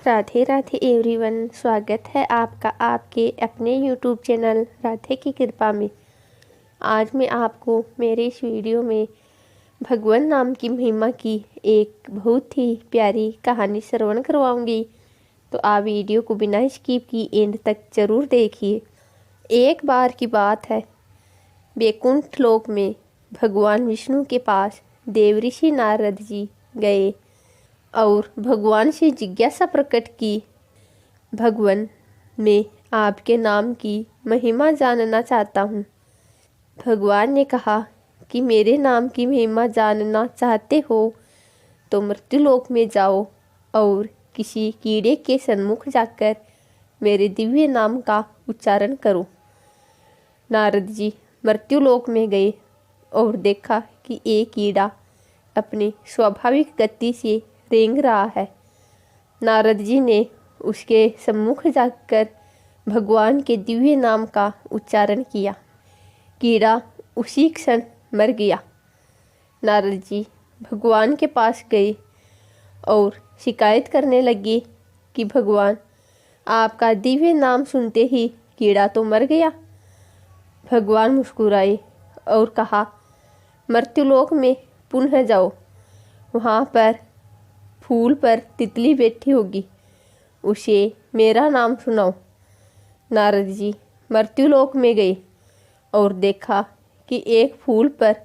Radhe Radhe everyone, स्वागत है आपका आपके अपने यूट्यूब चैनल राधे की कृपा में। आज मैं आपको मेरे इस वीडियो में भगवान नाम की महिमा की एक बहुत ही प्यारी कहानी श्रवण करवाऊंगी। तो आप वीडियो को बिना स्किप की एंड तक जरूर देखिए। एक बार की बात है, वैकुंठ लोक में भगवान विष्णु के पास देवऋषि नारद जी गए और भगवान से जिज्ञासा प्रकट की। भगवान, मैं आपके नाम की महिमा जानना चाहता हूँ। भगवान ने कहा कि मेरे नाम की महिमा जानना चाहते हो तो मृत्युलोक में जाओ और किसी कीड़े के सन्मुख जाकर मेरे दिव्य नाम का उच्चारण करो। नारद जी मृत्युलोक में गए और देखा कि एक कीड़ा अपनी स्वाभाविक गति से रेंग रहा है। नारद जी ने उसके सम्मुख जाकर भगवान के दिव्य नाम का उच्चारण किया। कीड़ा उसी क्षण मर गया। नारद जी भगवान के पास गए और शिकायत करने लगे कि भगवान, आपका दिव्य नाम सुनते ही कीड़ा तो मर गया। भगवान मुस्कुराए और कहा, मृत्युलोक में पुनः जाओ, वहाँ पर फूल पर तितली बैठी होगी, उसे मेरा नाम सुनाओ। नारद जी मृत्युलोक में गए और देखा कि एक फूल पर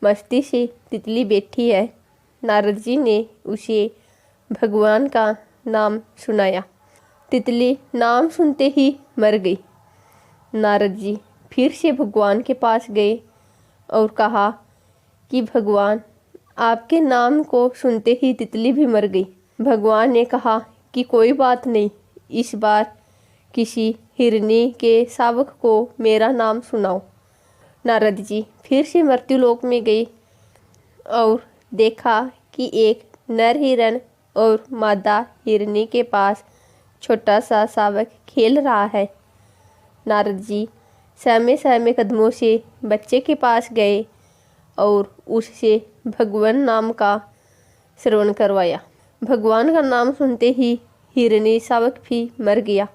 मस्ती से तितली बैठी है। नारद जी ने उसे भगवान का नाम सुनाया। तितली नाम सुनते ही मर गई। नारद जी फिर से भगवान के पास गए और कहा कि भगवान, आपके नाम को सुनते ही तितली भी मर गई। भगवान ने कहा कि कोई बात नहीं, इस बार किसी हिरनी के शावक को मेरा नाम सुनाओ। नारद जी फिर से मृत्युलोक में गए और देखा कि एक नर हिरण और मादा हिरनी के पास छोटा सा शावक खेल रहा है। नारद जी सहमे सहमे कदमों से बच्चे के पास गए और उससे भगवान नाम का श्रवण करवाया। भगवान का नाम सुनते ही हिरनी शावक भी मर गया।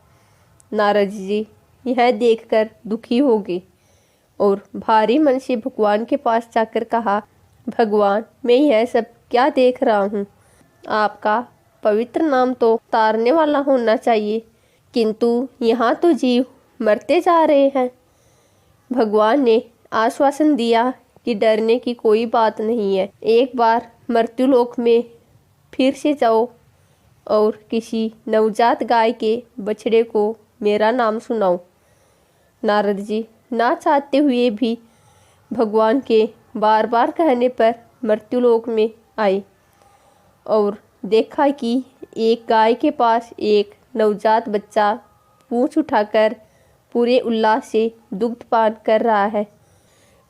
नारद जी यह देखकर दुखी हो गए और भारी मन से भगवान के पास जाकर कहा, भगवान, मैं यह सब क्या देख रहा हूँ। आपका पवित्र नाम तो तारने वाला होना चाहिए, किंतु यहाँ तो जीव मरते जा रहे हैं। भगवान ने आश्वासन दिया कि डरने की कोई बात नहीं है। एक बार मृत्युलोक में फिर से जाओ और किसी नवजात गाय के बछड़े को मेरा नाम सुनाओ। नारद जी ना चाहते हुए भी भगवान के बार बार कहने पर मृत्युलोक में आए और देखा कि एक गाय के पास एक नवजात बच्चा पूंछ उठाकर पूरे उल्लास से दुग्धपान कर रहा है।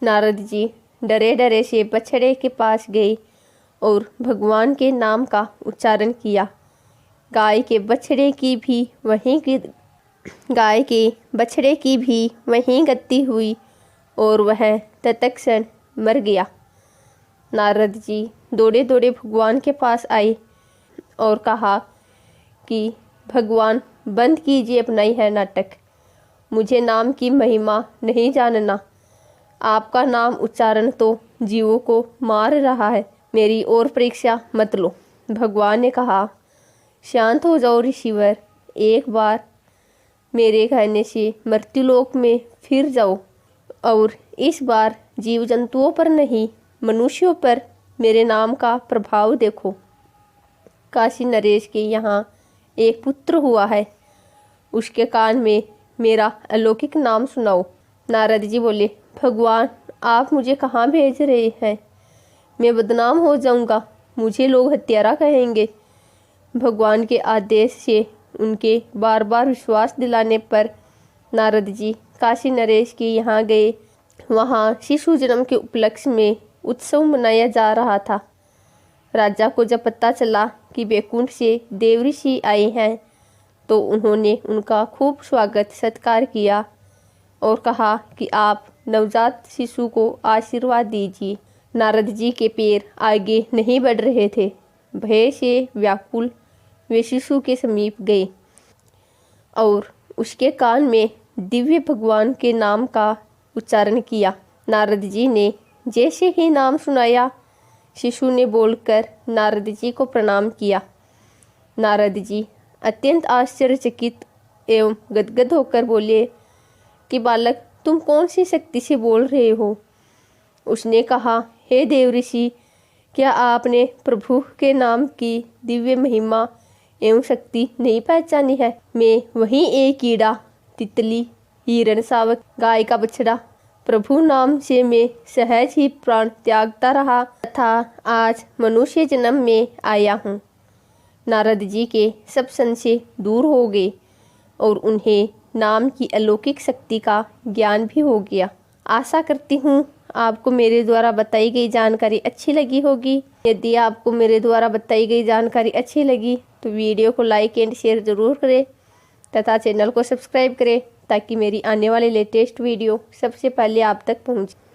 नारद जी डरे डरे से बछड़े के पास गए और भगवान के नाम का उच्चारण किया। गाय के बछड़े की भी वहीं गति हुई और वह तत्क्षण मर गया। नारद जी दौड़े दौड़े भगवान के पास आए और कहा कि भगवान, बंद कीजिए अपना यह नाटक। मुझे नाम की महिमा नहीं जानना। आपका नाम उच्चारण तो जीवों को मार रहा है, मेरी और परीक्षा मत लो। भगवान ने कहा, शांत हो जाओ ऋषिवर, एक बार मेरे कहने से मृत्युलोक में फिर जाओ और इस बार जीव जंतुओं पर नहीं, मनुष्यों पर मेरे नाम का प्रभाव देखो। काशी नरेश के यहाँ एक पुत्र हुआ है, उसके कान में मेरा अलौकिक नाम सुनाओ। नारद जी बोले, भगवान, आप मुझे कहाँ भेज रहे हैं? मैं बदनाम हो जाऊंगा, मुझे लोग हत्यारा कहेंगे। भगवान के आदेश से उनके बार बार विश्वास दिलाने पर नारद जी काशी नरेश के यहाँ गए। वहाँ शिशु जन्म के उपलक्ष्य में उत्सव मनाया जा रहा था। राजा को जब पता चला कि वैकुंठ से देवऋषि आए हैं तो उन्होंने उनका खूब स्वागत सत्कार किया और कहा कि आप नवजात शिशु को आशीर्वाद दीजिए। नारद जी के पैर आगे नहीं बढ़ रहे थे। भय से व्याकुल वे शिशु के समीप गए और उसके कान में दिव्य भगवान के नाम का उच्चारण किया। नारद जी ने जैसे ही नाम सुनाया, शिशु ने बोलकर नारद जी को प्रणाम किया। नारद जी अत्यंत आश्चर्यचकित एवं गदगद होकर बोले कि बालक, तुम कौन सी शक्ति से बोल रहे हो? उसने कहा, हे देव ऋषि, क्या आपने प्रभु के नाम की दिव्य महिमा एवं शक्ति नहीं पहचानी है? मैं वही एक कीड़ा, तितली, हिरण शावक, गाय का बछड़ा, प्रभु नाम से मैं सहज ही प्राण त्यागता रहा तथा आज मनुष्य जन्म में आया हूँ। नारद जी के सब संशय दूर हो गए और उन्हें नाम की अलौकिक शक्ति का ज्ञान भी हो गया। आशा करती हूँ आपको मेरे द्वारा बताई गई जानकारी अच्छी लगी होगी। यदि आपको मेरे द्वारा बताई गई जानकारी अच्छी लगी तो वीडियो को लाइक एंड शेयर ज़रूर करें तथा चैनल को सब्सक्राइब करें ताकि मेरी आने वाली लेटेस्ट वीडियो सबसे पहले आप तक पहुँचे।